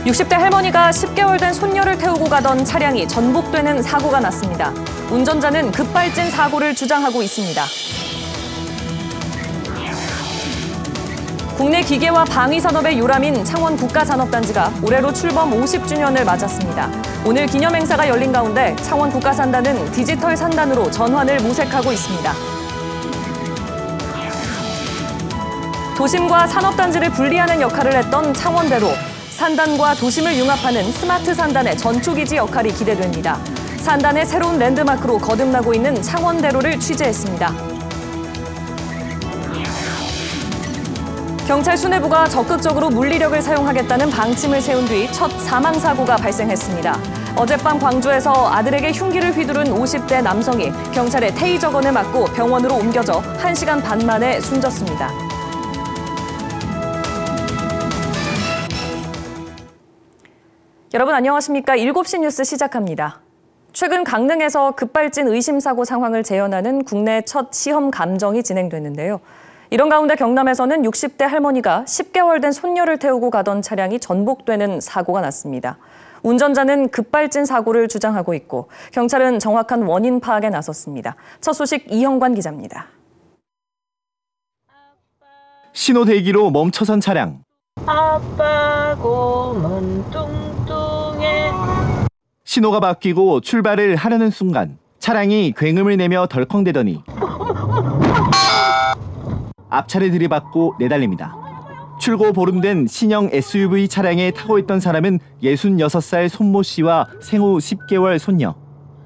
60대 할머니가 10개월 된 손녀를 태우고 가던 차량이 전복되는 사고가 났습니다. 운전자는 급발진 사고를 주장하고 있습니다. 국내 기계와 방위산업의 요람인 창원국가산업단지가 올해로 출범 50주년을 맞았습니다. 오늘 기념행사가 열린 가운데 창원국가산단은 디지털 산단으로 전환을 모색하고 있습니다. 도심과 산업단지를 분리하는 역할을 했던 창원대로, 산단과 도심을 융합하는 스마트 산단의 전초기지 역할이 기대됩니다. 산단의 새로운 랜드마크로 거듭나고 있는 창원대로를 취재했습니다. 경찰 수뇌부가 적극적으로 물리력을 사용하겠다는 방침을 세운 뒤 첫 사망사고가 발생했습니다. 어젯밤 광주에서 아들에게 흉기를 휘두른 50대 남성이 경찰의 테이저건을 맞고 병원으로 옮겨져 1시간 반 만에 숨졌습니다. 여러분 안녕하십니까? 7시 뉴스 시작합니다. 최근 강릉에서 급발진 의심사고 상황을 재현하는 국내 첫 시험 감정이 진행됐는데요. 이런 가운데 경남에서는 60대 할머니가 10개월 된 손녀를 태우고 가던 차량이 전복되는 사고가 났습니다. 운전자는 급발진 사고를 주장하고 있고 경찰은 정확한 원인 파악에 나섰습니다. 첫 소식 이형관 기자입니다. 신호 대기로 멈춰선 차량. 아빠 고문 뚱뚱해. 신호가 바뀌고 출발을 하려는 순간 차량이 굉음을 내며 덜컹대더니 앞차를 들이받고 내달립니다. 출고 보름 된 신형 SUV 차량에 타고 있던 사람은 66살 손모 씨와 생후 10개월 손녀.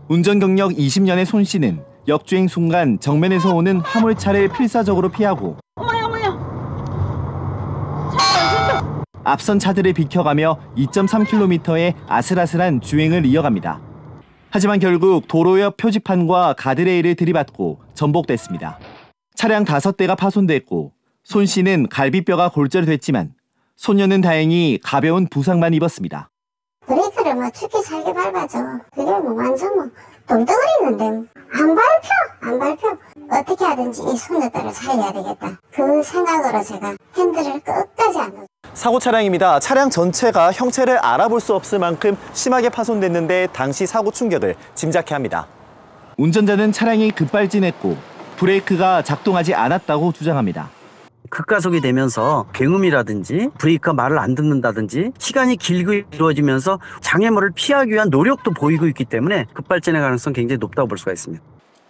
운전 경력 20년의 손 씨는 역주행 순간 정면에서 오는 화물차를 필사적으로 피하고 앞선 차들을 비켜가며 2.3km의 아슬아슬한 주행을 이어갑니다. 하지만 결국 도로 옆 표지판과 가드레일을 들이받고 전복됐습니다. 차량 5대가 파손됐고 손 씨는 갈비뼈가 골절됐지만 손녀는 다행히 가벼운 부상만 입었습니다. 브레이크를 죽기 살기 밟아줘. 그게 완전 똥덩어리는데 안 밟혀. 어떻게 하든지 이 손녀딸을 살려야 되겠다. 그 생각으로 제가 핸들을 끝까지 안 놓죠. 사고 차량입니다. 차량 전체가 형체를 알아볼 수 없을 만큼 심하게 파손됐는데 당시 사고 충격을 짐작케 합니다. 운전자는 차량이 급발진했고 브레이크가 작동하지 않았다고 주장합니다. 급가속이 되면서 굉음이라든지 브레이크가 말을 안 듣는다든지 시간이 길고 이루어지면서 장애물을 피하기 위한 노력도 보이고 있기 때문에 급발진의 가능성이 굉장히 높다고 볼 수가 있습니다.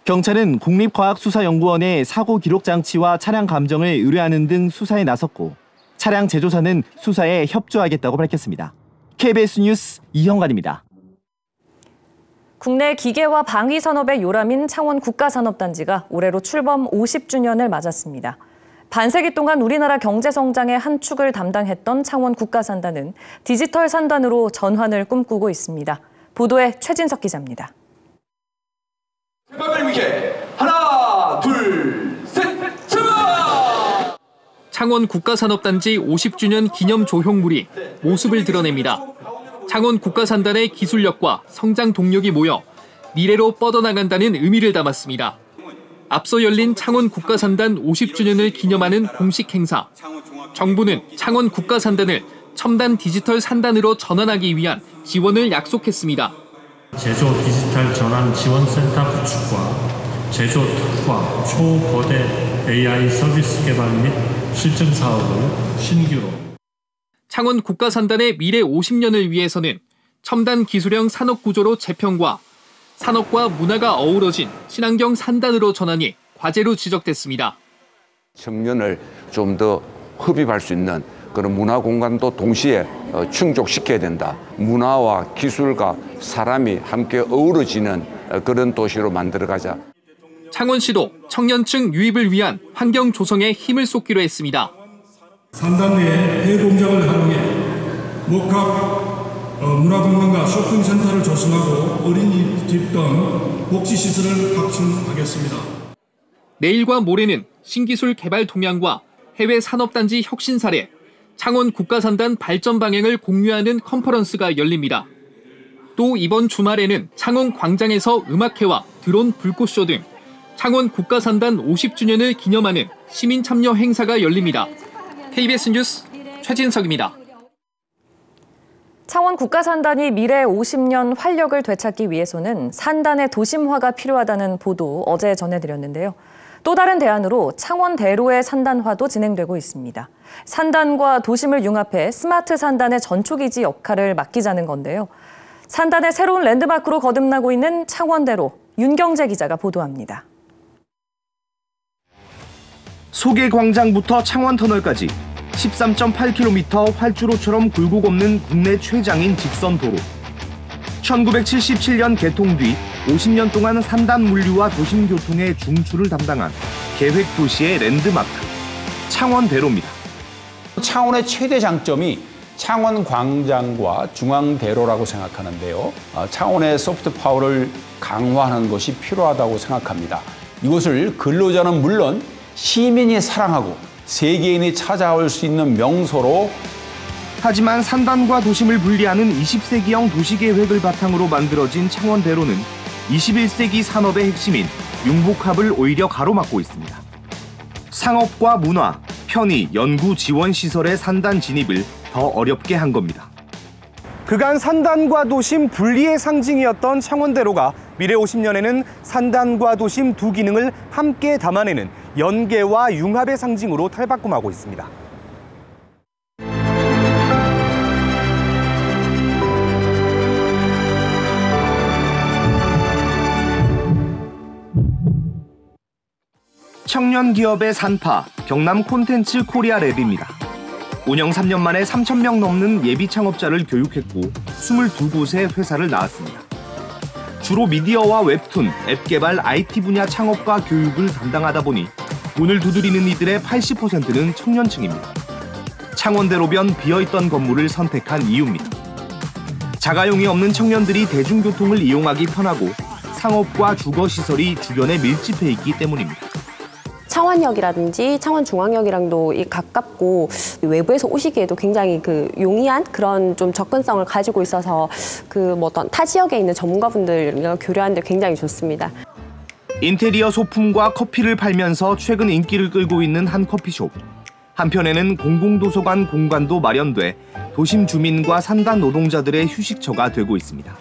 경찰은 국립과학수사연구원에 사고 기록 장치와 차량 감정을 의뢰하는 등 수사에 나섰고 차량 제조사는 수사에 협조하겠다고 밝혔습니다. KBS 뉴스 이형관입니다. 국내 기계와 방위산업의 요람인 창원국가산업단지가 올해로 출범 50주년을 맞았습니다. 반세기 동안 우리나라 경제성장의 한 축을 담당했던 창원국가산단은 디지털 산단으로 전환을 꿈꾸고 있습니다. 보도에 최진석 기자입니다. 제발 위해 하나, 둘, 셋, 출발! 창원국가산업단지 50주년 기념 조형물이 모습을 드러냅니다. 창원국가산단의 기술력과 성장 동력이 모여 미래로 뻗어나간다는 의미를 담았습니다. 앞서 열린 창원국가산단 50주년을 기념하는 공식 행사. 정부는 창원국가산단을 첨단 디지털 산단으로 전환하기 위한 지원을 약속했습니다. 제조 디지털 전환 지원센터 구축과 제조 특화 초거대 AI 서비스 개발 및 실증 사업을 신규로. 창원국가산단의 미래 50년을 위해서는 첨단 기술형 산업구조로 재편과 산업과 문화가 어우러진 친환경 산단으로 전환이 과제로 지적됐습니다. 청년을 좀 더 흡입할 수 있는 그런 문화 공간도 동시에 충족시켜야 된다. 문화와 기술과 사람이 함께 어우러지는 그런 도시로 만들어가자. 창원시도 청년층 유입을 위한 환경 조성에 힘을 쏟기로 했습니다. 산단 내에 해공장을 활용해 목합 문화공간과 쇼핑센터를 조성하고 어린이집 등 복지시설을 확충하겠습니다. 내일과 모레는 신기술 개발 동향과 해외 산업단지 혁신 사례, 창원국가산단 발전 방향을 공유하는 컨퍼런스가 열립니다. 또 이번 주말에는 창원 광장에서 음악회와 드론 불꽃쇼 등 창원국가산단 50주년을 기념하는 시민 참여 행사가 열립니다. KBS 뉴스 최진석입니다. 창원 국가산단이 미래 50년 활력을 되찾기 위해서는 산단의 도심화가 필요하다는 보도 어제 전해드렸는데요. 또 다른 대안으로 창원대로의 산단화도 진행되고 있습니다. 산단과 도심을 융합해 스마트 산단의 전초기지 역할을 맡기자는 건데요. 산단의 새로운 랜드마크로 거듭나고 있는 창원대로, 윤경재 기자가 보도합니다. 소계광장부터 창원터널까지 13.8km 활주로처럼 굴곡 없는 국내 최장인 직선도로. 1977년 개통 뒤 50년 동안 산단 물류와 도심교통의 중추를 담당한 계획도시의 랜드마크, 창원대로입니다. 창원의 최대 장점이 창원광장과 중앙대로라고 생각하는데요. 창원의 소프트 파워를 강화하는 것이 필요하다고 생각합니다. 이곳을 근로자는 물론 시민이 사랑하고 세계인이 찾아올 수 있는 명소로. 하지만 산단과 도심을 분리하는 20세기형 도시계획을 바탕으로 만들어진 창원대로는 21세기 산업의 핵심인 융복합을 오히려 가로막고 있습니다. 상업과 문화, 편의, 연구 지원 시설의 산단 진입을 더 어렵게 한 겁니다. 그간 산단과 도심 분리의 상징이었던 창원대로가 미래 50년에는 산단과 도심 두 기능을 함께 담아내는 연계와 융합의 상징으로 탈바꿈하고 있습니다. 청년 기업의 산파, 경남 콘텐츠 코리아 랩입니다. 운영 3년 만에 3,000명 넘는 예비 창업자를 교육했고 22곳의 회사를 낳았습니다. 주로 미디어와 웹툰, 앱 개발, IT 분야 창업과 교육을 담당하다 보니 문을 두드리는 이들의 80%는 청년층입니다. 창원대로변 비어있던 건물을 선택한 이유입니다. 자가용이 없는 청년들이 대중교통을 이용하기 편하고 상업과 주거시설이 주변에 밀집해 있기 때문입니다. 창원역이라든지 창원중앙역이랑도 가깝고 외부에서 오시기에도 굉장히 용이한 그런 좀 접근성을 가지고 있어서 어떤 타 지역에 있는 전문가분들과 교류하는데 굉장히 좋습니다. 인테리어 소품과 커피를 팔면서 최근 인기를 끌고 있는 한 커피숍. 한편에는 공공도서관 공간도 마련돼 도심 주민과 산단 노동자들의 휴식처가 되고 있습니다.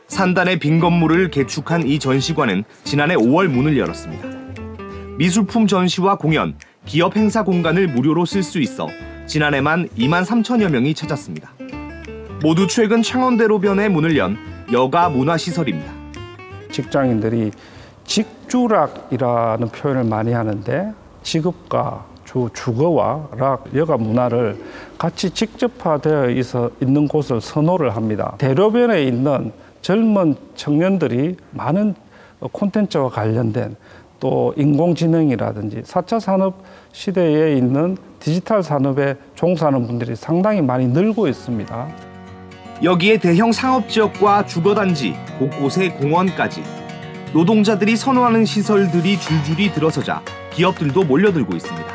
산단의 빈 건물을 개축한 이 전시관은 지난해 5월 문을 열었습니다. 미술품 전시와 공연, 기업 행사 공간을 무료로 쓸 수 있어 지난해만 2만 3천여 명이 찾았습니다. 모두 최근 창원대로변에 문을 연 여가 문화시설입니다. 직장인들이 직주락이라는 표현을 많이 하는데 직업과 주거와 락, 여가 문화를 같이 직접화되어 있는 곳을 선호를 합니다. 대로변에 있는 젊은 청년들이 많은 콘텐츠와 관련된 또 인공지능이라든지 4차 산업 시대에 있는 디지털 산업에 종사하는 분들이 상당히 많이 늘고 있습니다. 여기에 대형 상업지역과 주거단지, 곳곳에 공원까지 노동자들이 선호하는 시설들이 줄줄이 들어서자 기업들도 몰려들고 있습니다.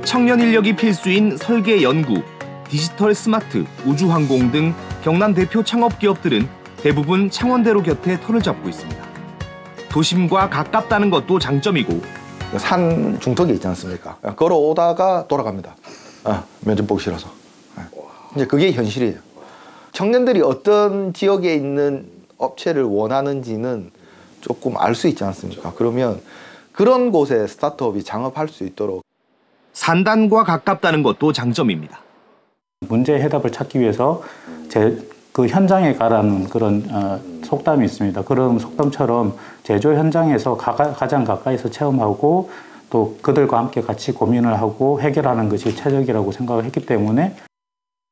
청년 인력이 필수인 설계 연구, 디지털 스마트, 우주항공 등 경남 대표 창업기업들은 대부분 창원대로 곁에 터를 잡고 있습니다. 도심과 가깝다는 것도 장점이고 산 중턱에 있지 않습니까? 걸어오다가 돌아갑니다. 면접 보기 싫어서. 이제 그게 현실이에요. 청년들이 어떤 지역에 있는 업체를 원하는지는 조금 알 수 있지 않습니까? 그러면 그런 곳에 스타트업이 장업할 수 있도록. 산단과 가깝다는 것도 장점입니다. 문제의 해답을 찾기 위해서 그 현장에 가라는 그런 속담이 있습니다. 그런 속담처럼 제조 현장에서 가장 가까이서 체험하고 또 그들과 함께 같이 고민을 하고 해결하는 것이 최적이라고 생각을 했기 때문에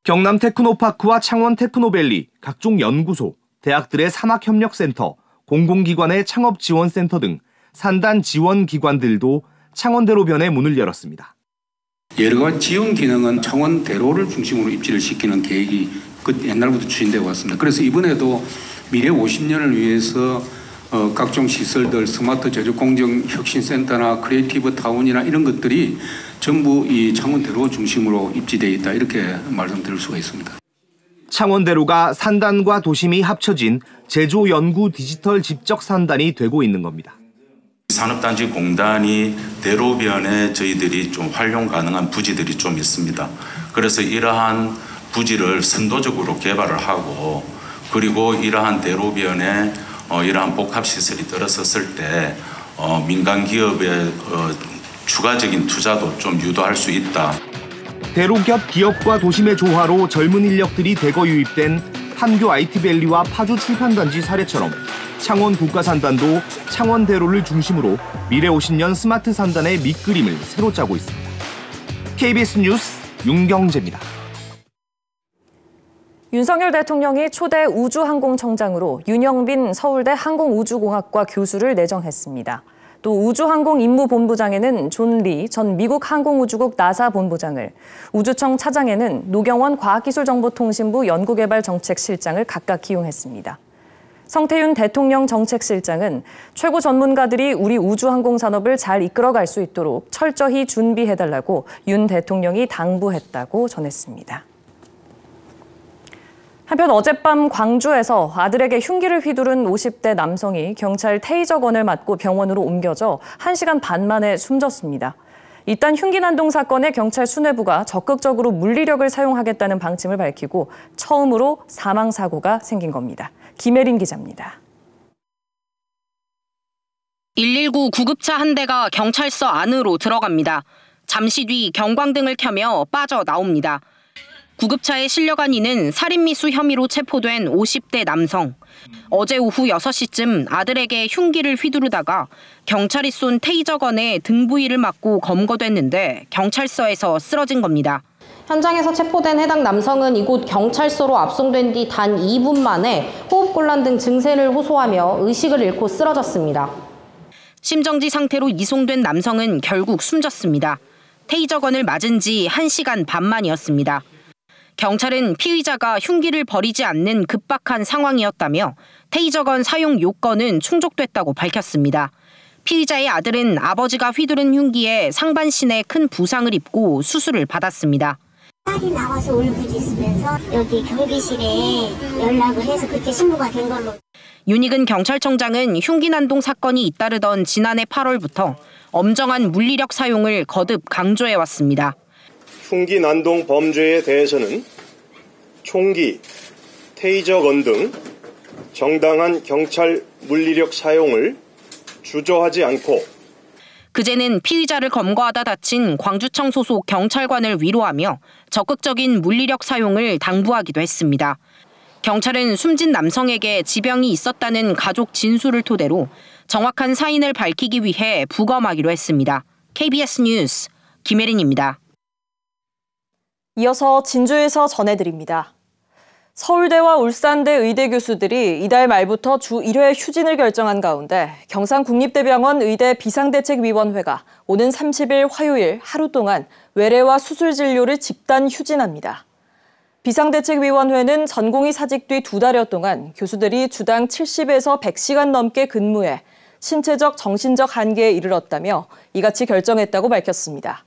경남 테크노파크와 창원 테크노밸리, 각종 연구소, 대학들의 산학협력센터, 공공기관의 창업지원센터 등 산단 지원기관들도 창원대로변에 문을 열었습니다. 여러 가지 지원 기능은 창원대로를 중심으로 입지를 시키는 계획이 옛날부터 추진되어 왔습니다. 그래서 이번에도 미래 50년을 위해서 각종 시설들, 스마트 제조공정혁신센터나 크리에이티브 타운이나 이런 것들이 전부 이 창원대로 중심으로 입지되어 있다, 이렇게 말씀드릴 수가 있습니다. 창원대로가 산단과 도심이 합쳐진 제조 연구 디지털 집적 산단이 되고 있는 겁니다. 산업단지 공단이 대로변에 저희들이 좀 활용 가능한 부지들이 좀 있습니다. 그래서 이러한 부지를 선도적으로 개발을 하고 그리고 이러한 대로변에 이러한 복합시설이 들어섰을 때 민간 기업의 추가적인 투자도 좀 유도할 수 있다. 대로겹 기업과 도심의 조화로 젊은 인력들이 대거 유입된 판교 IT밸리와 파주 출판단지 사례처럼 창원 국가산단도 창원대로를 중심으로 미래 50년 스마트 산단의 밑그림을 새로 짜고 있습니다. KBS 뉴스 윤경재입니다. 윤석열 대통령이 초대 우주항공청장으로 윤영빈 서울대 항공우주공학과 교수를 내정했습니다. 또 우주항공임무본부장에는 존 리 전 미국 항공우주국 나사 본부장을, 우주청 차장에는 노경원 과학기술정보통신부 연구개발정책실장을 각각 기용했습니다. 성태윤 대통령 정책실장은 최고 전문가들이 우리 우주항공산업을 잘 이끌어갈 수 있도록 철저히 준비해달라고 윤 대통령이 당부했다고 전했습니다. 한편 어젯밤 광주에서 아들에게 흉기를 휘두른 50대 남성이 경찰 테이저건을 맞고 병원으로 옮겨져 1시간 반 만에 숨졌습니다. 이딴 흉기 난동 사건에 경찰 수뇌부가 적극적으로 물리력을 사용하겠다는 방침을 밝히고 처음으로 사망사고가 생긴 겁니다. 김혜린 기자입니다. 119 구급차 한 대가 경찰서 안으로 들어갑니다. 잠시 뒤 경광등을 켜며 빠져나옵니다. 구급차에 실려간 이는 살인미수 혐의로 체포된 50대 남성. 어제 오후 6시쯤 아들에게 흉기를 휘두르다가 경찰이 쏜 테이저건에 등 부위를 맞고 검거됐는데 경찰서에서 쓰러진 겁니다. 현장에서 체포된 해당 남성은 이곳 경찰서로 압송된 뒤 단 2분 만에 호흡곤란 등 증세를 호소하며 의식을 잃고 쓰러졌습니다. 심정지 상태로 이송된 남성은 결국 숨졌습니다. 테이저건을 맞은 지 1시간 반 만이었습니다. 경찰은 피의자가 흉기를 버리지 않는 급박한 상황이었다며 테이저건 사용 요건은 충족됐다고 밝혔습니다. 피의자의 아들은 아버지가 휘두른 흉기에 상반신에 큰 부상을 입고 수술을 받았습니다. 딸이 나와서 울부짖으면서 여기 경비실에 연락을 해서 그렇게 신고가 된 걸로. 윤익은 경찰청장은 흉기 난동 사건이 잇따르던 지난해 8월부터 엄정한 물리력 사용을 거듭 강조해왔습니다. 흉기 난동 범죄에 대해서는 총기, 테이저건 등 정당한 경찰 물리력 사용을 주저하지 않고 그제는 피의자를 검거하다 다친 광주청 소속 경찰관을 위로하며 적극적인 물리력 사용을 당부하기도 했습니다. 경찰은 숨진 남성에게 지병이 있었다는 가족 진술을 토대로 정확한 사인을 밝히기 위해 부검하기로 했습니다. KBS 뉴스 김혜린입니다. 이어서 진주에서 전해드립니다. 서울대와 울산대 의대 교수들이 이달 말부터 주 1회 휴진을 결정한 가운데 경상국립대병원 의대 비상대책위원회가 오는 30일 화요일 하루 동안 외래와 수술 진료를 집단 휴진합니다. 비상대책위원회는 전공이 사직 뒤 2달여 동안 교수들이 주당 70에서 100시간 넘게 근무해 신체적, 정신적 한계에 이르렀다며 이같이 결정했다고 밝혔습니다.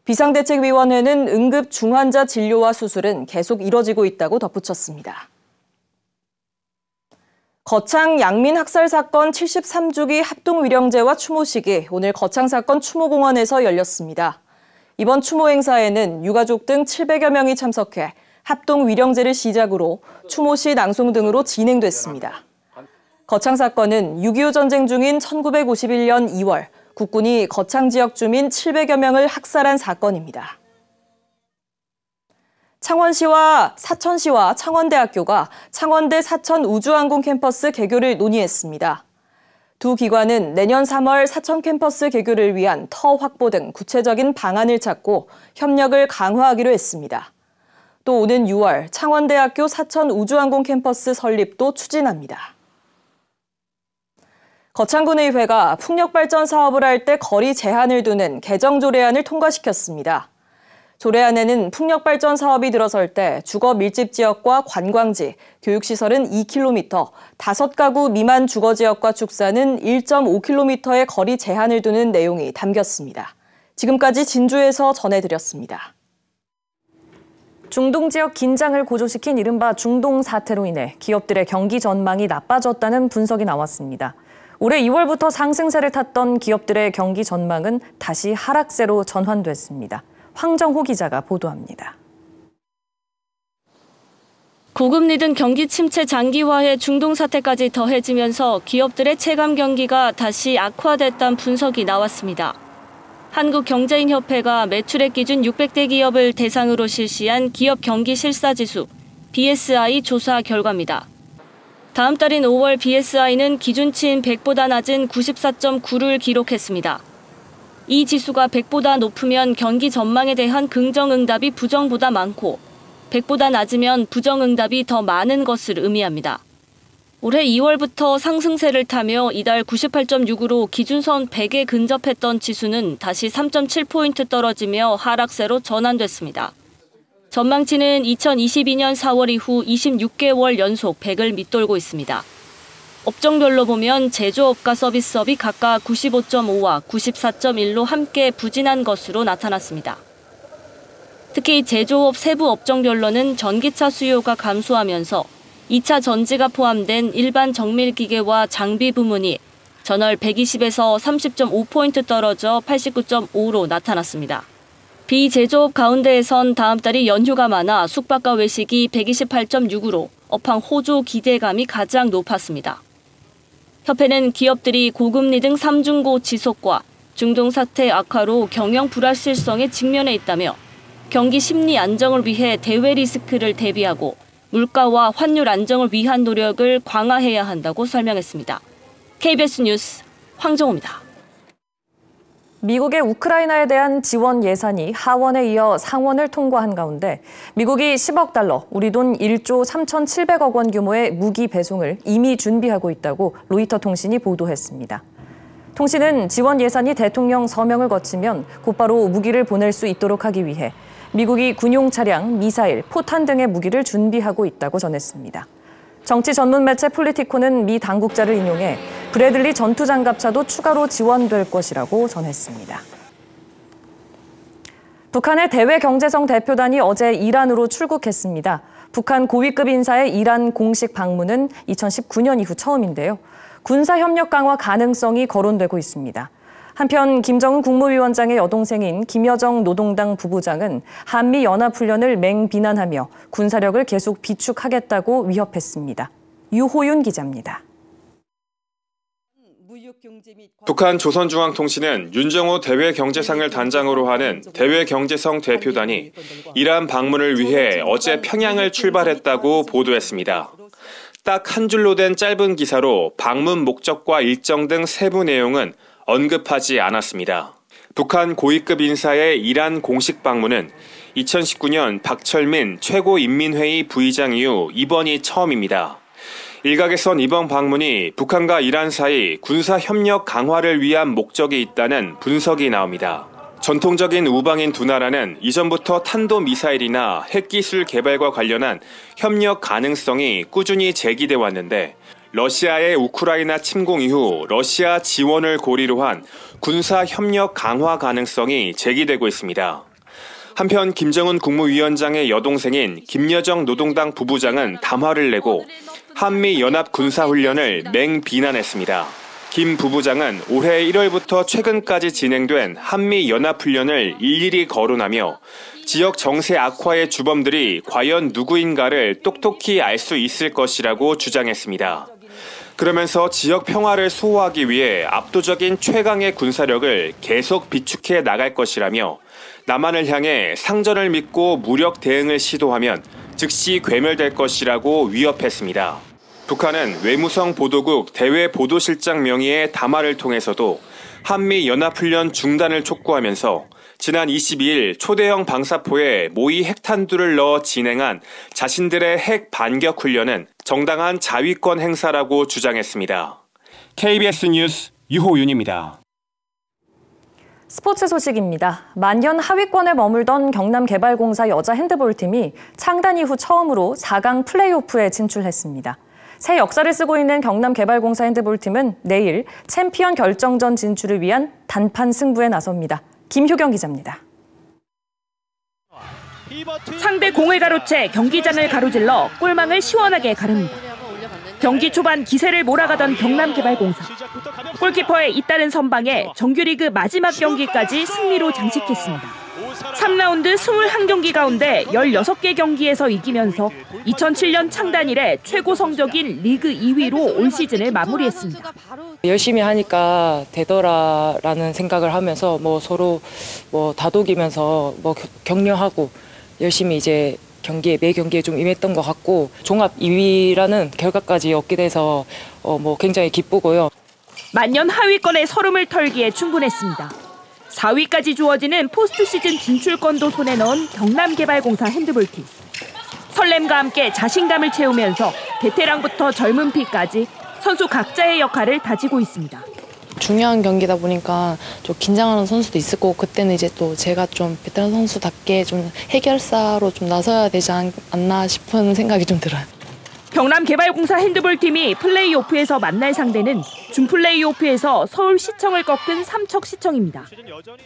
비상대책위원회는 응급 중환자 진료와 수술은 계속 이뤄지고 있다고 덧붙였습니다. 거창 양민 학살 사건 73주기 합동위령제와 추모식이 오늘 거창 사건 추모공원에서 열렸습니다. 이번 추모 행사에는 유가족 등 700여 명이 참석해 합동위령제를 시작으로 추모시 낭송 등으로 진행됐습니다. 거창 사건은 6.25 전쟁 중인 1951년 2월 국군이 거창 지역 주민 700여 명을 학살한 사건입니다. 창원시와 사천시와 창원대학교가 창원대 사천 우주항공 캠퍼스 개교를 논의했습니다. 두 기관은 내년 3월 사천 캠퍼스 개교를 위한 터 확보 등 구체적인 방안을 찾고 협력을 강화하기로 했습니다. 또 오는 6월 창원대학교 사천 우주항공 캠퍼스 설립도 추진합니다. 거창군의회가 풍력발전 사업을 할 때 거리 제한을 두는 개정조례안을 통과시켰습니다. 조례안에는 풍력발전 사업이 들어설 때 주거 밀집 지역과 관광지, 교육시설은 2km, 5가구 미만 주거지역과 축사는 1.5km의 거리 제한을 두는 내용이 담겼습니다. 지금까지 진주에서 전해드렸습니다. 중동 지역 긴장을 고조시킨 이른바 중동 사태로 인해 기업들의 경기 전망이 나빠졌다는 분석이 나왔습니다. 올해 2월부터 상승세를 탔던 기업들의 경기 전망은 다시 하락세로 전환됐습니다. 황정호 기자가 보도합니다. 고금리 등 경기 침체 장기화에 중동 사태까지 더해지면서 기업들의 체감 경기가 다시 악화됐다는 분석이 나왔습니다. 한국경제인협회가 매출액 기준 600대 기업을 대상으로 실시한 기업 경기 실사지수 BSI 조사 결과입니다. 다음 달인 5월 BSI는 기준치인 100보다 낮은 94.9를 기록했습니다. 이 지수가 100보다 높으면 경기 전망에 대한 긍정응답이 부정보다 많고 100보다 낮으면 부정응답이 더 많은 것을 의미합니다. 올해 2월부터 상승세를 타며 이달 98.6으로 기준선 100에 근접했던 지수는 다시 3.7포인트 떨어지며 하락세로 전환됐습니다. 전망치는 2022년 4월 이후 26개월 연속 100을 밑돌고 있습니다. 업종별로 보면 제조업과 서비스업이 각각 95.5와 94.1로 함께 부진한 것으로 나타났습니다. 특히 제조업 세부 업종별로는 전기차 수요가 감소하면서 2차 전지가 포함된 일반 정밀기계와 장비 부문이 전월 120에서 30.5포인트 떨어져 89.5로 나타났습니다. 비제조업 가운데에선 다음 달이 연휴가 많아 숙박과 외식이 128.6으로 업황 호조 기대감이 가장 높았습니다. 협회는 기업들이 고금리 등 3중고 지속과 중동 사태 악화로 경영 불확실성에 직면해 있다며 경기 심리 안정을 위해 대외 리스크를 대비하고 물가와 환율 안정을 위한 노력을 강화해야 한다고 설명했습니다. KBS 뉴스 황정호입니다. 미국의 우크라이나에 대한 지원 예산이 하원에 이어 상원을 통과한 가운데 미국이 10억 달러, 우리 돈 1조 3,700억 원 규모의 무기 배송을 이미 준비하고 있다고 로이터 통신이 보도했습니다. 통신은 지원 예산이 대통령 서명을 거치면 곧바로 무기를 보낼 수 있도록 하기 위해 미국이 군용 차량, 미사일, 포탄 등의 무기를 준비하고 있다고 전했습니다. 정치 전문 매체 폴리티코는 미 당국자를 인용해 브래들리 전투장갑차도 추가로 지원될 것이라고 전했습니다. 북한의 대외경제성 대표단이 어제 이란으로 출국했습니다. 북한 고위급 인사의 이란 공식 방문은 2019년 이후 처음인데요. 군사협력 강화 가능성이 거론되고 있습니다. 한편 김정은 국무위원장의 여동생인 김여정 노동당 부부장은 한미연합훈련을 맹비난하며 군사력을 계속 비축하겠다고 위협했습니다. 유호윤 기자입니다. 북한 조선중앙통신은 윤정호 대외경제상을 단장으로 하는 대외경제성 대표단이 이란 방문을 위해 어제 평양을 출발했다고 보도했습니다. 딱 한 줄로 된 짧은 기사로 방문 목적과 일정 등 세부 내용은 언급하지 않았습니다. 북한 고위급 인사의 이란 공식 방문은 2019년 박철민 최고인민회의 부의장 이후 이번이 처음입니다. 일각에선 이번 방문이 북한과 이란 사이 군사협력 강화를 위한 목적이 있다는 분석이 나옵니다. 전통적인 우방인 두 나라는 이전부터 탄도미사일이나 핵기술 개발과 관련한 협력 가능성이 꾸준히 제기돼 왔는데 러시아의 우크라이나 침공 이후 러시아 지원을 고리로 한 군사협력 강화 가능성이 제기되고 있습니다. 한편 김정은 국무위원장의 여동생인 김여정 노동당 부부장은 담화를 내고 한미연합 군사훈련을 맹비난했습니다. 김 부부장은 올해 1월부터 최근까지 진행된 한미연합훈련을 일일이 거론하며 지역 정세 악화의 주범들이 과연 누구인가를 똑똑히 알 수 있을 것이라고 주장했습니다. 그러면서 지역 평화를 수호하기 위해 압도적인 최강의 군사력을 계속 비축해 나갈 것이라며 남한을 향해 상전을 믿고 무력 대응을 시도하면 즉시 괴멸될 것이라고 위협했습니다. 북한은 외무성 보도국 대외보도실장 명의의 담화를 통해서도 한미연합훈련 중단을 촉구하면서 지난 22일 초대형 방사포에 모의 핵탄두를 넣어 진행한 자신들의 핵 반격 훈련은 정당한 자위권 행사라고 주장했습니다. KBS 뉴스 유호윤입니다. 스포츠 소식입니다. 만년 하위권에 머물던 경남개발공사 여자 핸드볼팀이 창단 이후 처음으로 4강 플레이오프에 진출했습니다. 새 역사를 쓰고 있는 경남개발공사 핸드볼팀은 내일 챔피언 결정전 진출을 위한 단판 승부에 나섭니다. 김효경 기자입니다. 상대 공을 가로채 경기장을 가로질러 골망을 시원하게 가릅니다. 경기 초반 기세를 몰아가던 경남개발공사. 골키퍼의 잇따른 선방에 정규리그 마지막 경기까지 승리로 장식했습니다. 3라운드 21경기 가운데 16개 경기에서 이기면서 2007년 창단 이래 최고 성적인 리그 2위로 올 시즌을 마무리했습니다. 열심히 하니까 되더라라는 생각을 하면서 서로 다독이면서 격려하고 열심히 이제 매 경기에 좀 임했던 것 같고 종합 2위라는 결과까지 얻게 돼서 굉장히 기쁘고요. 만년 하위권의 서름을 털기에 충분했습니다. 4위까지 주어지는 포스트 시즌 진출권도 손에 넣은 경남개발공사 핸드볼팀. 설렘과 함께 자신감을 채우면서 베테랑부터 젊은 피까지 선수 각자의 역할을 다지고 있습니다. 중요한 경기다 보니까 좀 긴장하는 선수도 있을 거고 그때는 이제 또 제가 좀 베테랑 선수답게 좀 해결사로 좀 나서야 되지 않나 싶은 생각이 좀 들어요. 경남개발공사 핸드볼팀이 플레이오프에서 만날 상대는 준플레이오프에서 서울시청을 꺾은 삼척시청입니다.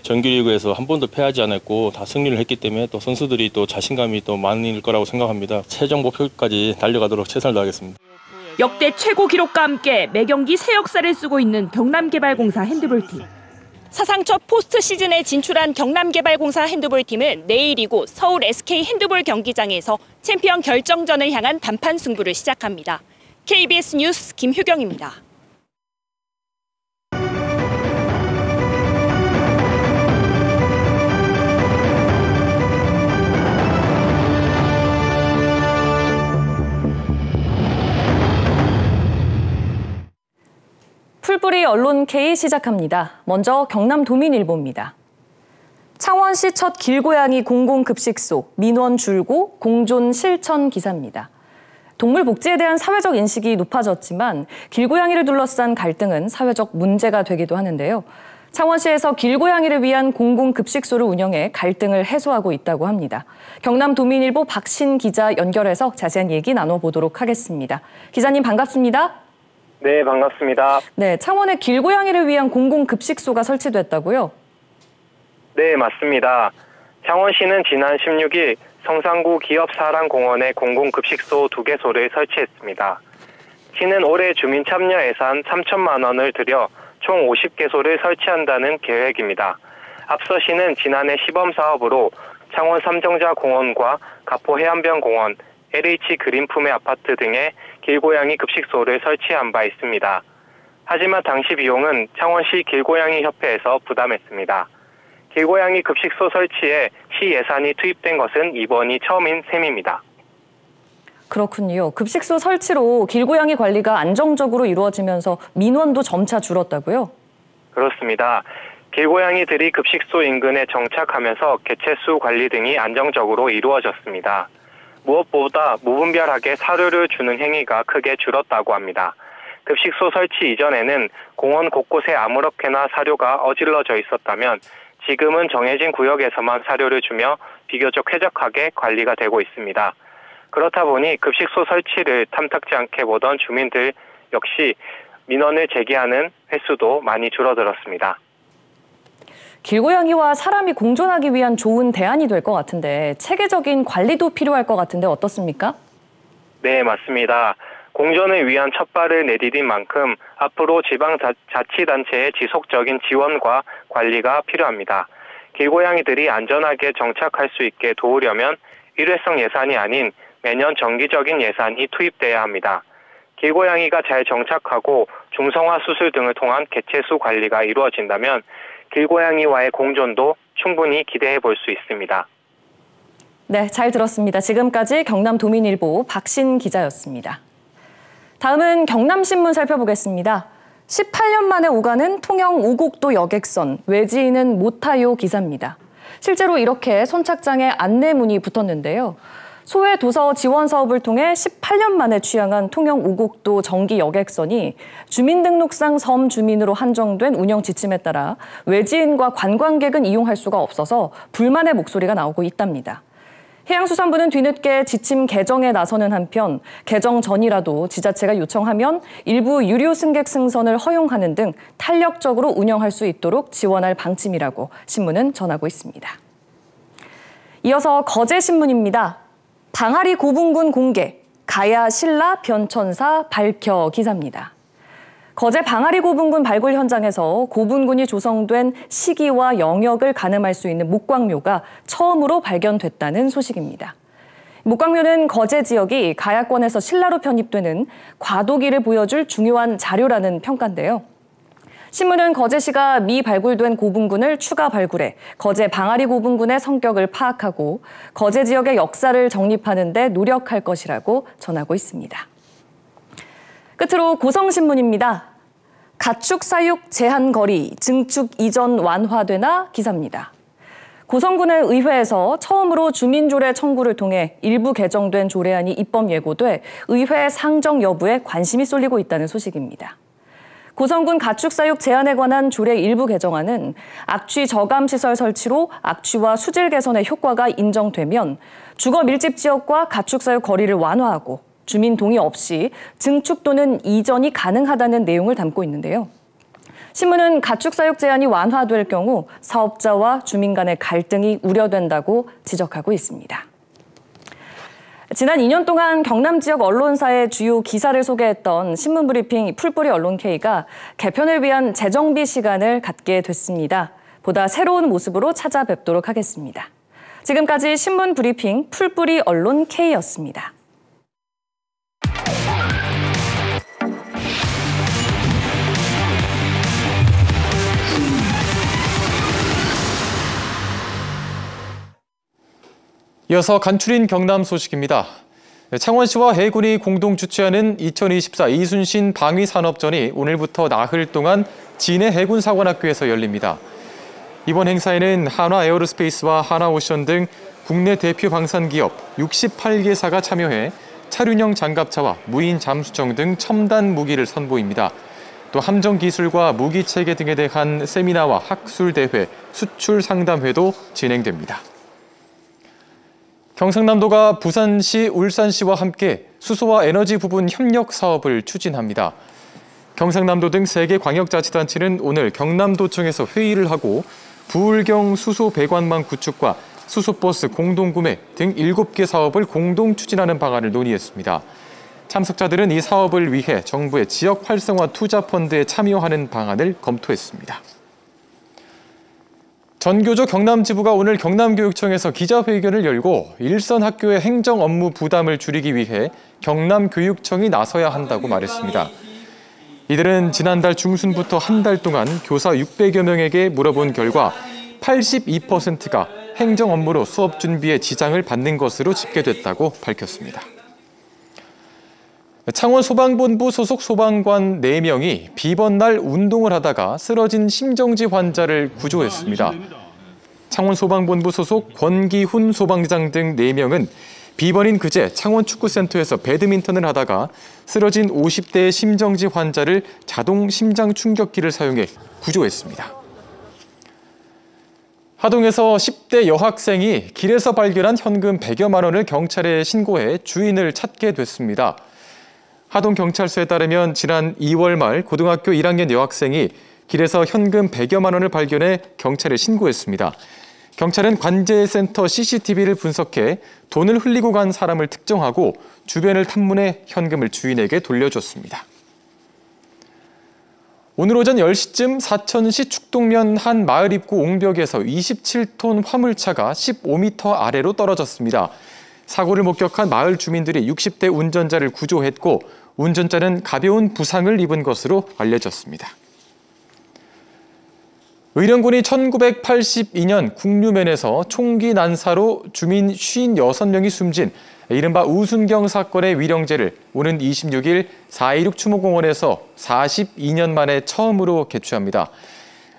정규리그에서 한 번도 패하지 않았고 다 승리를 했기 때문에 또 선수들이 또 자신감이 또 많을 거라고 생각합니다. 최종 목표까지 달려가도록 최선을 다하겠습니다. 역대 최고 기록과 함께 매경기 새 역사를 쓰고 있는 경남개발공사 핸드볼팀. 사상 첫 포스트 시즌에 진출한 경남개발공사 핸드볼팀은 내일 이곳 서울 SK 핸드볼 경기장에서 챔피언 결정전을 향한 단판 승부를 시작합니다. KBS 뉴스 김효경입니다. 풀뿌리 언론 K 시작합니다. 먼저 경남도민일보입니다. 창원시 첫 길고양이 공공급식소 민원 줄고 공존 실천 기사입니다. 동물 복지에 대한 사회적 인식이 높아졌지만 길고양이를 둘러싼 갈등은 사회적 문제가 되기도 하는데요. 창원시에서 길고양이를 위한 공공급식소를 운영해 갈등을 해소하고 있다고 합니다. 경남도민일보 박신 기자 연결해서 자세한 얘기 나눠보도록 하겠습니다. 기자님 반갑습니다. 네, 반갑습니다. 네, 창원에 길고양이를 위한 공공급식소가 설치됐다고요? 네, 맞습니다. 창원시는 지난 16일 성산구 기업사랑공원에 공공급식소 2개소를 설치했습니다. 시는 올해 주민 참여 예산 3천만 원을 들여 총 50개소를 설치한다는 계획입니다. 앞서 시는 지난해 시범사업으로 창원 삼정자공원과 가포해안변공원, LH 그린품의 아파트 등에 길고양이 급식소를 설치한 바 있습니다. 하지만 당시 비용은 창원시 길고양이 협회에서 부담했습니다. 길고양이 급식소 설치에 시 예산이 투입된 것은 이번이 처음인 셈입니다. 그렇군요. 급식소 설치로 길고양이 관리가 안정적으로 이루어지면서 민원도 점차 줄었다고요? 그렇습니다. 길고양이들이 급식소 인근에 정착하면서 개체수 관리 등이 안정적으로 이루어졌습니다. 무엇보다 무분별하게 사료를 주는 행위가 크게 줄었다고 합니다. 급식소 설치 이전에는 공원 곳곳에 아무렇게나 사료가 어질러져 있었다면 지금은 정해진 구역에서만 사료를 주며 비교적 쾌적하게 관리가 되고 있습니다. 그렇다 보니 급식소 설치를 탐탁지 않게 보던 주민들 역시 민원을 제기하는 횟수도 많이 줄어들었습니다. 길고양이와 사람이 공존하기 위한 좋은 대안이 될 것 같은데 체계적인 관리도 필요할 것 같은데 어떻습니까? 네, 맞습니다. 공존을 위한 첫발을 내디딘 만큼 앞으로 지방자치단체의 지속적인 지원과 관리가 필요합니다. 길고양이들이 안전하게 정착할 수 있게 도우려면 일회성 예산이 아닌 매년 정기적인 예산이 투입돼야 합니다. 길고양이가 잘 정착하고 중성화 수술 등을 통한 개체수 관리가 이루어진다면 길고양이와의 공존도 충분히 기대해 볼 수 있습니다. 네, 잘 들었습니다. 지금까지 경남도민일보 박신 기자였습니다. 다음은 경남신문 살펴보겠습니다. 18년 만에 오가는 통영 오곡도 여객선, 외지인은 못 타요 기사입니다. 실제로 이렇게 선착장에 안내문이 붙었는데요. 소외 도서 지원 사업을 통해 18년 만에 취항한 통영 오곡도 정기 여객선이 주민등록상 섬 주민으로 한정된 운영 지침에 따라 외지인과 관광객은 이용할 수가 없어서 불만의 목소리가 나오고 있답니다. 해양수산부는 뒤늦게 지침 개정에 나서는 한편 개정 전이라도 지자체가 요청하면 일부 유료 승객 승선을 허용하는 등 탄력적으로 운영할 수 있도록 지원할 방침이라고 신문은 전하고 있습니다. 이어서 거제신문입니다. 방아리 고분군 공개, 가야 신라 변천사 밝혀 기사입니다. 거제 방아리 고분군 발굴 현장에서 고분군이 조성된 시기와 영역을 가늠할 수 있는 목광묘가 처음으로 발견됐다는 소식입니다. 목광묘는 거제 지역이 가야권에서 신라로 편입되는 과도기를 보여줄 중요한 자료라는 평가인데요. 신문은 거제시가 미발굴된 고분군을 추가 발굴해 거제 방아리 고분군의 성격을 파악하고 거제 지역의 역사를 정립하는 데 노력할 것이라고 전하고 있습니다. 끝으로 고성신문입니다. 가축 사육 제한 거리, 증축 이전 완화되나 기사입니다. 고성군의 의회에서 처음으로 주민조례 청구를 통해 일부 개정된 조례안이 입법 예고돼 의회 상정 여부에 관심이 쏠리고 있다는 소식입니다. 고성군 가축사육 제한에 관한 조례 일부 개정안은 악취 저감시설 설치로 악취와 수질 개선의 효과가 인정되면 주거 밀집 지역과 가축사육 거리를 완화하고 주민 동의 없이 증축 또는 이전이 가능하다는 내용을 담고 있는데요. 신문은 가축사육 제한이 완화될 경우 사업자와 주민 간의 갈등이 우려된다고 지적하고 있습니다. 지난 2년 동안 경남 지역 언론사의 주요 기사를 소개했던 신문브리핑 풀뿌리 언론K가 개편을 위한 재정비 시간을 갖게 됐습니다. 보다 새로운 모습으로 찾아뵙도록 하겠습니다. 지금까지 신문브리핑 풀뿌리 언론K였습니다. 이어서 간추린 경남 소식입니다. 창원시와 해군이 공동 주최하는 2024 이순신 방위산업전이 오늘부터 나흘 동안 진해 해군사관학교에서 열립니다. 이번 행사에는 한화에어로스페이스와 한화오션 등 국내 대표 방산기업 68개사가 참여해 차륜형 장갑차와 무인 잠수정 등 첨단 무기를 선보입니다. 또 함정기술과 무기체계 등에 대한 세미나와 학술대회, 수출상담회도 진행됩니다. 경상남도가 부산시, 울산시와 함께 수소와 에너지 부분 협력 사업을 추진합니다. 경상남도 등 3개 광역자치단체는 오늘 경남도청에서 회의를 하고 부울경 수소 배관망 구축과 수소버스 공동구매 등 7개 사업을 공동 추진하는 방안을 논의했습니다. 참석자들은 이 사업을 위해 정부의 지역 활성화 투자 펀드에 참여하는 방안을 검토했습니다. 전교조 경남지부가 오늘 경남교육청에서 기자회견을 열고 일선 학교의 행정 업무 부담을 줄이기 위해 경남교육청이 나서야 한다고 말했습니다. 이들은 지난달 중순부터 한 달 동안 교사 600여 명에게 물어본 결과 82%가 행정 업무로 수업 준비에 지장을 받는 것으로 집계됐다고 밝혔습니다. 창원소방본부 소속 소방관 4명이 비번날 운동을 하다가 쓰러진 심정지 환자를 구조했습니다. 창원소방본부 소속 권기훈 소방장 등 4명은 비번인 그제 창원축구센터에서 배드민턴을 하다가 쓰러진 50대의 심정지 환자를 자동 심장 충격기를 사용해 구조했습니다. 하동에서 10대 여학생이 길에서 발견한 현금 100여만 원을 경찰에 신고해 주인을 찾게 됐습니다. 하동경찰서에 따르면 지난 2월 말 고등학교 1학년 여학생이 길에서 현금 100여만 원을 발견해 경찰에 신고했습니다. 경찰은 관제센터 CCTV를 분석해 돈을 흘리고 간 사람을 특정하고 주변을 탐문해 현금을 주인에게 돌려줬습니다. 오늘 오전 10시쯤 사천시 축동면 한 마을 입구 옹벽에서 27톤 화물차가 15m 아래로 떨어졌습니다. 사고를 목격한 마을 주민들이 60대 운전자를 구조했고 운전자는 가벼운 부상을 입은 것으로 알려졌습니다. 의령군이 1982년 국류면에서 총기 난사로 주민 56명이 숨진 이른바 우순경 사건의 위령제를 오는 26일 4.16 추모공원에서 42년 만에 처음으로 개최합니다.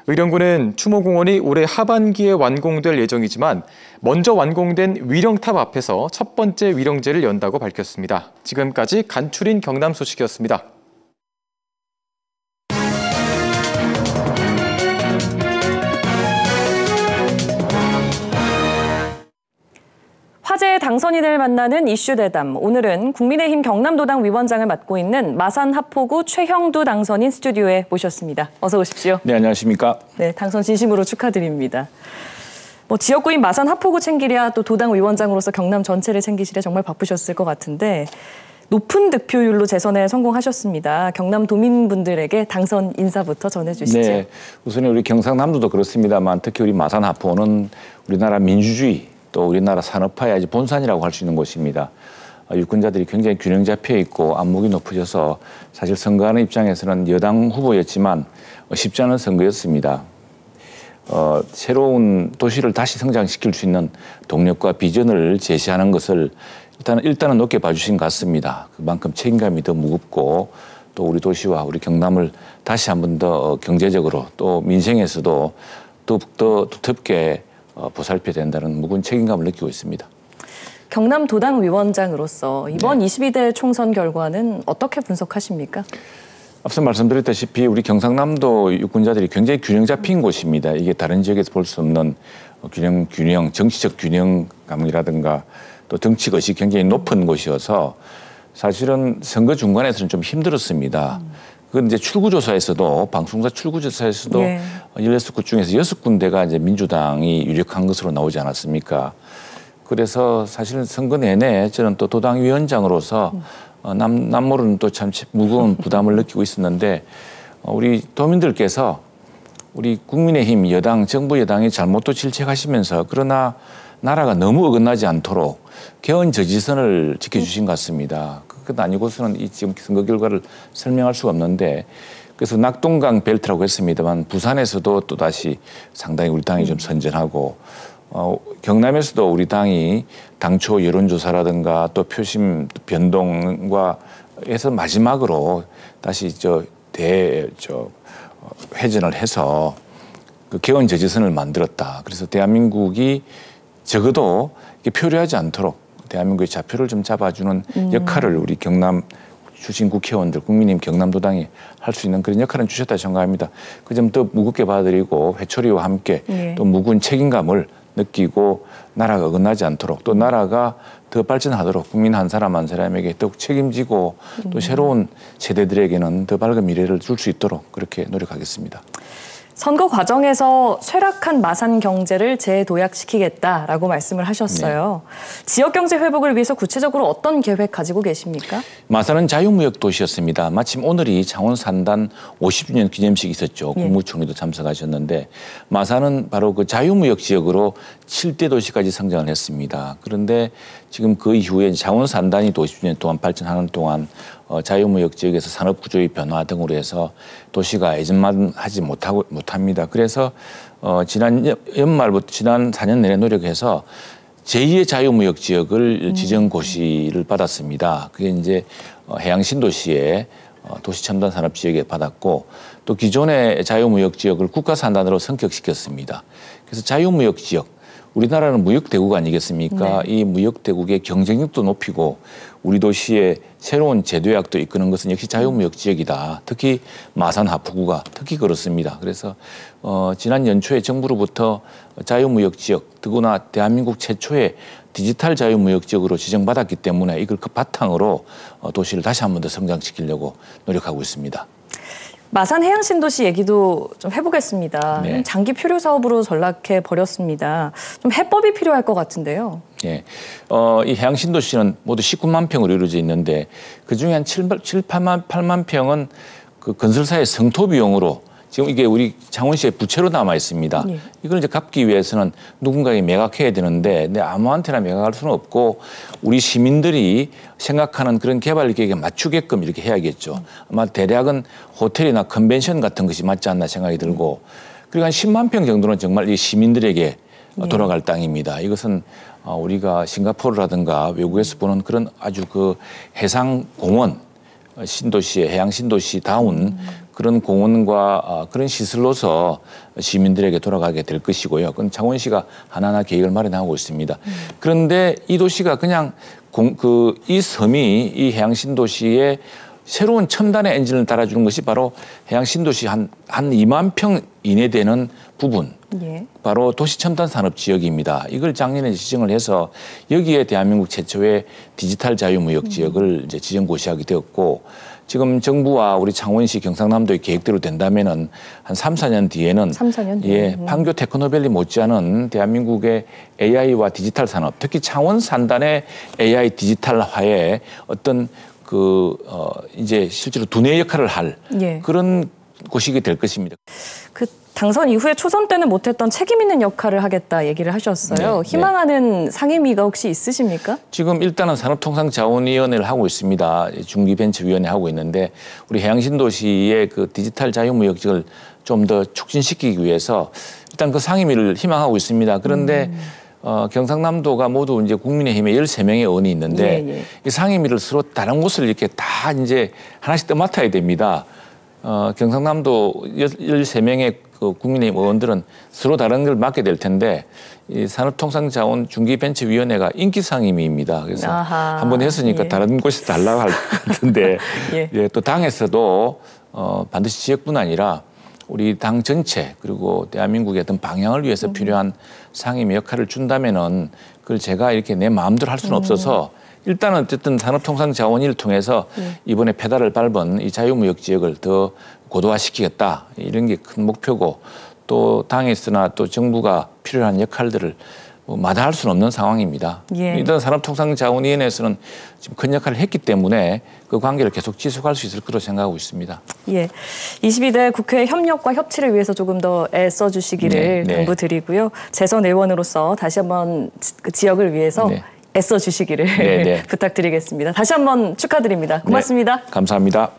의령군은 추모공원이 올해 하반기에 완공될 예정이지만 먼저 완공된 위령탑 앞에서 첫 번째 위령제를 연다고 밝혔습니다. 지금까지 간추린 경남 소식이었습니다. 화제의 당선인을 만나는 이슈 대담. 오늘은 국민의힘 경남도당 위원장을 맡고 있는 마산 하포구 최형두 당선인 스튜디오에 모셨습니다. 어서 오십시오. 네, 안녕하십니까. 네, 당선 진심으로 축하드립니다. 지역구인 마산 하포구 챙기랴 또 도당 위원장으로서 경남 전체를 챙기시랴 정말 바쁘셨을 것 같은데 높은 득표율로 재선에 성공하셨습니다. 경남 도민분들에게 당선 인사부터 전해주시죠. 네, 우선 우리 경상남도도 그렇습니다만 특히 우리 마산 하포는 우리나라 민주주의 또 우리나라 산업화의 아주 본산이라고 할 수 있는 곳입니다. 유권자들이 굉장히 균형 잡혀 있고 안목이 높으셔서 사실 선거하는 입장에서는 여당 후보였지만 쉽지 않은 선거였습니다. 새로운 도시를 다시 성장시킬 수 있는 동력과 비전을 제시하는 것을 일단은 높게 봐주신 것 같습니다. 그만큼 책임감이 더 무겁고 또 우리 도시와 우리 경남을 다시 한 번 더 경제적으로 또 민생에서도 더 두텁게 보살펴야 된다는 무거운 책임감을 느끼고 있습니다. 경남도당 위원장으로서 이번 22대 총선 결과는 어떻게 분석하십니까? 앞서 말씀드렸다시피 우리 경상남도 유권자들이 굉장히 균형 잡힌 곳입니다. 이게 다른 지역에서 볼 수 없는 균형, 정치적 균형감이라든가 또 정치의식이 굉장히 높은 곳이어서 사실은 선거 중간에서는 좀 힘들었습니다. 그건 이제 출구조사에서도 방송사 출구조사에서도 16곳 중에서 6군데가 이제 민주당이 유력한 것으로 나오지 않았습니까? 그래서 사실 선거 내내 저는 또 도당위원장으로서 남모르는 또 참 무거운 부담을 느끼고 있었는데 우리 도민들께서 우리 국민의힘 여당, 정부 여당이 잘못도 질책하시면서 그러나 나라가 너무 어긋나지 않도록 개헌 저지선을 지켜주신 것 같습니다. 그것 아니고서는 이 지금 선거 결과를 설명할 수가 없는데 그래서 낙동강 벨트라고 했습니다만 부산에서도 또다시 상당히 우리 당이 좀 선전하고 경남에서도 우리 당이 당초 여론조사라든가 또 표심 변동과 해서 마지막으로 다시 회전을 해서 그 개헌 저지선을 만들었다. 그래서 대한민국이 적어도 표류하지 않도록 대한민국의 좌표를 좀 잡아주는 역할을 우리 경남 출신 국회의원들, 국민의힘 경남도당이 할 수 있는 그런 역할을 주셨다 생각합니다. 그 점 더 무겁게 받아들이고 회초리와 함께 또 무거운 책임감을 느끼고 나라가 어긋나지 않도록 또 나라가 더 발전하도록 국민 한 사람 한 사람에게 더욱 책임지고 또 새로운 세대들에게는 더 밝은 미래를 줄 수 있도록 그렇게 노력하겠습니다. 선거 과정에서 쇠락한 마산 경제를 재도약시키겠다라고 말씀을 하셨어요. 네. 지역 경제 회복을 위해서 구체적으로 어떤 계획 가지고 계십니까? 마산은 자유무역 도시였습니다. 마침 오늘이 창원 산단 50주년 기념식이 있었죠. 국무총리도 참석하셨는데 마산은 바로 그 자유무역 지역으로 7대 도시까지 성장을 했습니다. 그런데 지금 그 이후에 창원 산단이 50주년 동안 발전하는 동안 자유무역 지역에서 산업 구조의 변화 등으로 해서 도시가 예전만 하지 못합니다. 그래서 지난 연말부터 지난 4년 내내 노력해서 제2의 자유무역 지역을 지정고시를 받았습니다. 그게 이제 해양신도시의 도시첨단 산업 지역에 받았고 또 기존의 자유무역 지역을 국가산단으로 성격시켰습니다. 그래서 자유무역 지역 우리나라는 무역대국 아니겠습니까? 네. 이 무역대국의 경쟁력도 높이고 우리 도시의 새로운 재도약도 이끄는 것은 역시 자유무역 지역이다. 특히 마산 하포구가 특히 그렇습니다. 그래서 지난 연초에 정부로부터 자유무역 지역, 더구나 대한민국 최초의 디지털 자유무역 지역으로 지정받았기 때문에 이걸 그 바탕으로 도시를 다시 한 번 더 성장시키려고 노력하고 있습니다. 마산 해양신도시 얘기도 좀 해보겠습니다. 네. 장기 표류 사업으로 전락해 버렸습니다. 좀 해법이 필요할 것 같은데요. 예, 이 해양신도시는 모두 19만 평으로 이루어져 있는데 그중에 한 8만 평은 그 건설사의 성토 비용으로 지금 이게 우리 창원시의 부채로 남아 있습니다. 네. 이걸 이제 갚기 위해서는 누군가에게 매각해야 되는데 아무한테나 매각할 수는 없고 우리 시민들이 생각하는 그런 개발 계획에 맞추게끔 이렇게 해야겠죠. 아마 대략은 호텔이나 컨벤션 같은 것이 맞지 않나 생각이 들고 그리고 한 10만 평 정도는 정말 이 시민들에게 돌아갈 땅입니다. 이것은 우리가 싱가포르라든가 외국에서 보는 그런 아주 그 해상공원 신도시의 해양신도시다운 그런 공원과 그런 시설로서 시민들에게 돌아가게 될 것이고요. 그건 창원시가 하나하나 계획을 마련하고 있습니다. 그런데 이 도시가 그냥 이 섬이 이 해양신도시에 새로운 첨단의 엔진을 달아주는 것이 바로 해양신도시 한 2만 평 이내 되는 부분. 바로 도시첨단 산업 지역입니다. 이걸 작년에 지정을 해서 여기에 대한민국 최초의 디지털 자유무역 지역을 이제 지정고시하게 되었고 지금 정부와 우리 창원시 경상남도의 계획대로 된다면은 한 3, 4년 뒤에는 판교 테크노밸리 못지않은 대한민국의 AI와 디지털 산업, 특히 창원 산단의 AI 디지털화에 어떤 이제 실제로 두뇌 역할을 할 예. 그런 곳이 될 것입니다. 그 당선 이후에 초선 때는 못했던 책임 있는 역할을 하겠다 얘기를 하셨어요. 네, 희망하는 상임위가 혹시 있으십니까? 지금 일단은 산업통상자원위원회를 하고 있습니다. 중기벤처위원회 하고 있는데 우리 해양신도시의 그 디지털 자유무역직을 좀 더 촉진시키기 위해서 일단 그 상임위를 희망하고 있습니다. 그런데 경상남도가 모두 이제 국민의힘에 13명의 의원이 있는데 이 상임위를 서로 다른 곳을 이렇게 다 이제 하나씩 또 맡아야 됩니다. 경상남도 13명의 그 국민의힘 의원들은 서로 다른 걸 맡게 될 텐데 이 산업통상자원 중기벤처위원회가 인기상임위입니다. 그래서 한번 했으니까 다른 곳에서 달라고 할 것 같은데 또 당에서도 반드시 지역뿐 아니라 우리 당 전체 그리고 대한민국의 어떤 방향을 위해서 필요한 상임위 역할을 준다면은 그걸 제가 이렇게 내 마음대로 할 수는 없어서 일단은 어쨌든 산업통상자원위를 통해서 이번에 페달을 밟은 이 자유무역 지역을 더 고도화시키겠다 이런 게 큰 목표고 또 당에서나 또 정부가 필요한 역할들을 마다할 수는 없는 상황입니다. 일단 산업통상자원위원회에서는 지금 큰 역할을 했기 때문에 그 관계를 계속 지속할 수 있을 거로 생각하고 있습니다. 예, 22대 국회 협력과 협치를 위해서 조금 더 애써 주시기를 당부드리고요. 재선 의원으로서 다시 한번 그 지역을 위해서 애써 주시기를 부탁드리겠습니다. 다시 한번 축하드립니다. 고맙습니다. 감사합니다.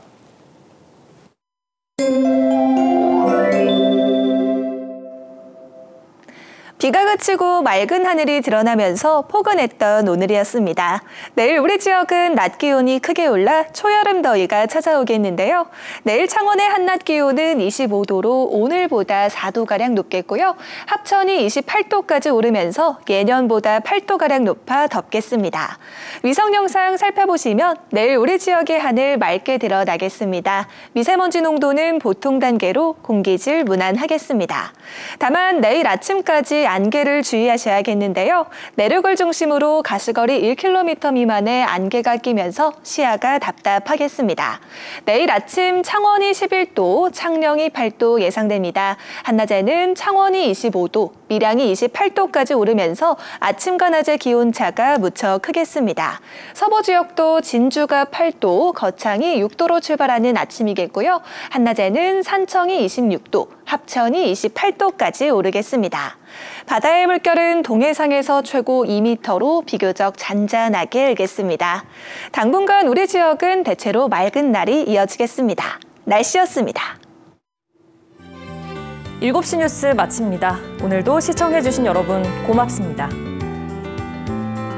비가 그치고 맑은 하늘이 드러나면서 포근했던 오늘이었습니다. 내일 우리 지역은 낮 기온이 크게 올라 초여름 더위가 찾아오겠는데요. 내일 창원의 한낮 기온은 25도로 오늘보다 4도가량 높겠고요. 합천이 28도까지 오르면서 예년보다 8도가량 높아 덥겠습니다. 위성 영상 살펴보시면 내일 우리 지역의 하늘 맑게 드러나겠습니다. 미세먼지 농도는 보통 단계로 공기질 무난하겠습니다. 다만 내일 아침까지 안개를 주의하셔야겠는데요. 내륙을 중심으로 가시거리 1km 미만의 안개가 끼면서 시야가 답답하겠습니다. 내일 아침 창원이 11도, 창녕이 8도 예상됩니다. 한낮에는 창원이 25도, 밀양이 28도까지 오르면서 아침과 낮의 기온차가 무척 크겠습니다. 서부 지역도 진주가 8도, 거창이 6도로 출발하는 아침이겠고요. 한낮에는 산청이 26도, 합천이 28도까지 오르겠습니다. 바다의 물결은 동해상에서 최고 2m로 비교적 잔잔하게 일겠습니다. 당분간 우리 지역은 대체로 맑은 날이 이어지겠습니다. 날씨였습니다. 7시 뉴스 마칩니다. 오늘도 시청해주신 여러분 고맙습니다.